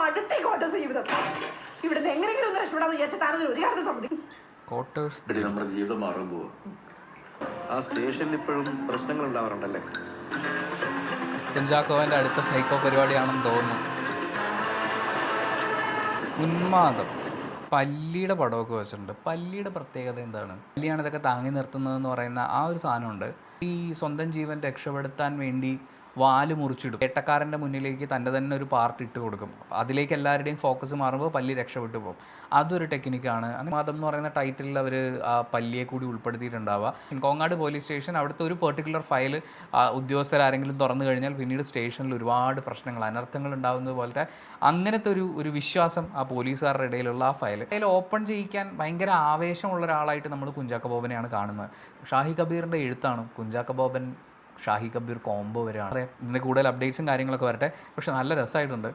അടുത്ത ക്വാർട്ടേഴ്സ് ജീവിതം ഇവിടുന്ന് എങ്ങനെയെങ്കിലും ഒന്ന് രക്ഷപ്പെടാന്ന് വിചാരിച്ച താനൊരു ഒരു കാര്യത്തിൽ സമ്മതിക്കും. നമ്മുടെ ജീവിതം മാറാൻ പോവാ. ആ സ്റ്റേഷനിൽ ഇപ്പോഴും പ്രശ്നങ്ങൾ ഉണ്ടാവാറുണ്ടല്ലേ? കുഞ്ചാക്കോവൻ്റെ അടുത്ത സൈക്കോ പരിപാടിയാണെന്ന് തോന്നുന്നു. ഉന്മാദം പല്ലിയുടെ പടമൊക്കെ വെച്ചിട്ടുണ്ട്. പല്ലിയുടെ പ്രത്യേകത എന്താണ്? പല്ലിയാണ് ഇതൊക്കെ താങ്ങി നിർത്തുന്നതെന്ന് പറയുന്ന ആ ഒരു സാധനമുണ്ട്. ഈ സ്വന്തം ജീവൻ രക്ഷപ്പെടുത്താൻ വേണ്ടി വാല് മുറിച്ചിടും. വേട്ടക്കാരൻ്റെ മുന്നിലേക്ക് തൻ്റെ തന്നെ ഒരു പാർട്ട് ഇട്ട് കൊടുക്കും. അതിലേക്ക് എല്ലാവരുടെയും ഫോക്കസ് മാറുമ്പോൾ പല്ലി രക്ഷപ്പെട്ടു പോകും. അതൊരു ടെക്നിക്കാണ്. അങ്ങനെ മതം എന്ന് പറയുന്ന ടൈറ്റിലിൽ അവർ ആ പല്ലിയെ കൂടി ഉൾപ്പെടുത്തിയിട്ടുണ്ടാവുക. കോങ്ങാട് പോലീസ് സ്റ്റേഷൻ അവിടുത്തെ ഒരു പെർട്ടിക്കുലർ ഫയൽ ഉദ്യോഗസ്ഥരാരെങ്കിലും തുറന്നു കഴിഞ്ഞാൽ പിന്നീട് സ്റ്റേഷനിൽ ഒരുപാട് പ്രശ്നങ്ങൾ അനർത്ഥങ്ങൾ ഉണ്ടാകുന്നത് പോലത്തെ അങ്ങനത്തെ ഒരു വിശ്വാസം ആ പോലീസുകാരുടെ ഇടയിലുള്ള ആ ഫയൽ ഓപ്പൺ ചെയ്യിക്കാൻ ഭയങ്കര ആവേശമുള്ള ഒരാളായിട്ട് നമ്മൾ കുഞ്ചാക്കോ ബോബനെയാണ് കാണുന്നത്. ഷാഹി കബീറിൻ്റെ എഴുത്താണ്. കുഞ്ചാക്കോ ബോബൻ ഷാഹി കബീർ കോംബോ വരെയാണ്. ഇതിൻ്റെ കൂടുതൽ അപ്ഡേറ്റ്സും കാര്യങ്ങളൊക്കെ വരട്ടെ. പക്ഷെ നല്ല രസമായിട്ടുണ്ട്.